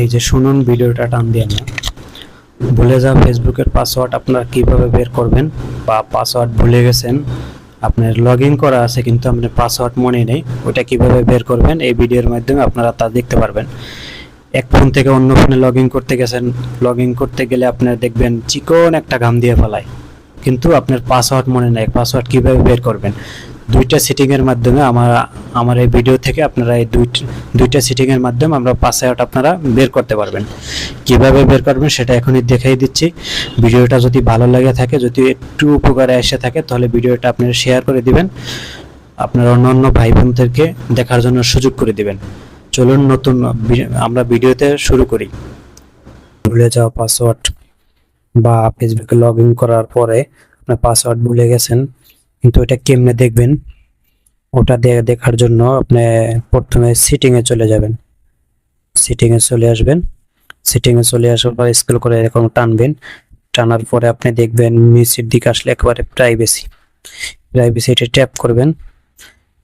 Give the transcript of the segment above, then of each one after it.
এই যে শুনুন, ভিডিওটা টান দিয়ে না। ভুলে যাওয়া ফেসবুকের পাসওয়ার্ড আপনারা কিভাবে বের করবেন, বা পাসওয়ার্ড ভুলে গেছেন, আপনার লগ ইন করা আছে কিন্তু আপনার পাসওয়ার্ড মনে নেই, ওটা কিভাবে বের করবেন এই ভিডিওর মাধ্যমে আপনারা তা দেখতে পারবেন। এক ফোন থেকে অন্য ফোনে লগ ইন করতে গেছেন, লগ ইন করতে গেলে আপনার দেখবেন চিকন একটা ঘাম দিয়ে ফেলায়, কিন্তু আপনার পাসওয়ার্ড মনে নেই। পাসওয়ার্ড কিভাবে বের করবেন, দুইটা সেটিং এর মাধ্যমে আমার এই ভিডিও থেকে আপনারা এই দুইটা সেটিং এর মাধ্যমে আমরা পাসওয়ার্ড আপনারা বের করতে পারবেন। কিভাবে বের করবেন সেটা এখনই দেখাই দিচ্ছি। ভিডিওটা যদি ভালো লাগে থাকে, যদি একটু উপকারে এসে থাকে, তাহলে ভিডিওটা আপনারা শেয়ার করে দিবেন, আপনার অন্যান্য ভাই বোনদেরকে দেখার জন্য সুযোগ করে দিবেন। চলুন আমরা ভিডিওতে শুরু করি। ভুলে যাওয়া পাসওয়ার্ড বা ফেসবুকে লগ ইন করার পরে আপনার পাসওয়ার্ড ভুলে গেছেন, কিন্তু এটা কেমনে দেখবেন, ওটা দেখার জন্য আপনি প্রথমে সেটিংয়ে চলে যাবেন। সেটিংয়ে চলে আসবেন। সেটিংয়ে চলে আসার পর স্ক্রল করে এরকম টানবেন। টানার পরে আপনি দেখবেন নিচের দিকে আসলে একেবারে প্রাইভেসিটা ট্যাপ করবেন।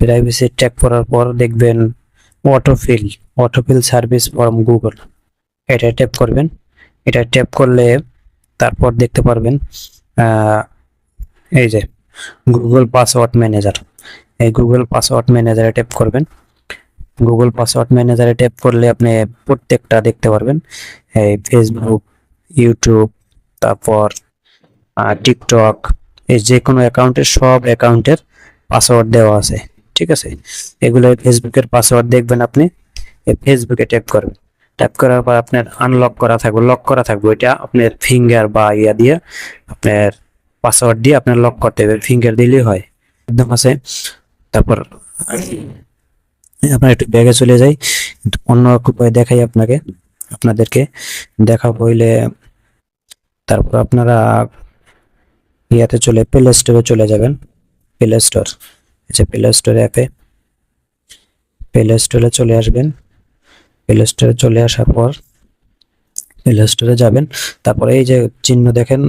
প্রাইভেসি ট্যাপ করার পর দেখবেন অটোফিল সার্ভিস ফ্রম গুগল, এটা ট্যাপ করবেন। এটা ট্যাপ করলে তারপর দেখতে পারবেন এই যে গুগল পাসওয়ার্ড ম্যানেজার। এই গুগল পাসওয়ার্ড ম্যানেজারে ট্যাপ করবেন। গুগল পাসওয়ার্ড ম্যানেজারে ট্যাপ করলে আপনি প্রত্যেকটা দেখতে পারবেন, এই ফেসবুক, ইউটিউব, তারপর টিকটক, এই যে কোনো অ্যাকাউন্টের সব অ্যাকাউন্টের পাসওয়ার্ড দেওয়া আছে, ঠিক আছে। এগুলো ফেসবুকের পাসওয়ার্ড দেখবেন আপনি। এই ফেসবুকে ট্যাপ করবেন। ট্যাপ করার পর আপনার লক করা থাকবে, ওইটা আপনার ফিঙ্গার বা ইয়া দিয়ে আপনার পাসওয়ার্ড দিয়ে আপনার লক করতে হবে। ফিঙ্গার দিলেই হয়, একদম আছে। তারপর আপনার একটু ব্যাগে চলে যাই, কিন্তু অন্য উপায় দেখাই আপনাদেরকে দেখাবো হইলে। তারপর আপনারা ইয়াতে প্লে স্টোরে চলে যাবেন। প্লে স্টোর, প্লে স্টোর অ্যাপে প্লে স্টোরে চলে আসবেন। প্লে স্টোরে চলে আসার পর প্লে স্টোরে যাবেন। তারপরে এই যে চিহ্ন দেখেন,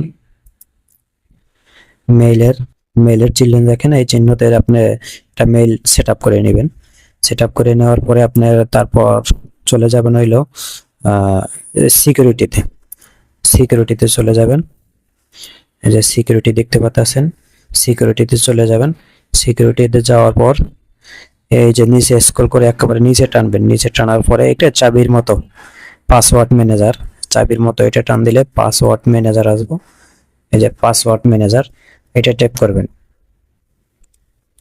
মেইলের চিহ্ন দেখেন, এই চিহ্নতে আপনি একটা মেইল সেট আপ করে নেবেন। সেট আপ করে নেওয়ার পরে আপনার তারপর চলে যাবেন হইলো সিকিউরিটিতে চলে যাবেন। এই যে সিকিউরিটি দেখতে পাচ্ছেন, সিকিউরিটিতে চলে যাবেন। সিকিউরিটিতে যাওয়ার পর এই যে নিচে স্ক্রল করে একেবারে নিচে টানবেন। নিচে টানার পরে এটা চাবির মতো পাসওয়ার্ড ম্যানেজার, চাবির মতো এটা টান দিলে পাসওয়ার্ড ম্যানেজার আসবে। এই যে পাসওয়ার্ড ম্যানেজার, এটা ট্যাপ করবেন।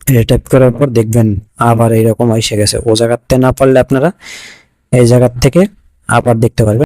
এটা ট্যাপ করার পর দেখবেন আবার এরকম এসে গেছে। ও জায়গাতে না পারলে আপনারা এই জায়গা থেকে আবার দেখতে পারবেন।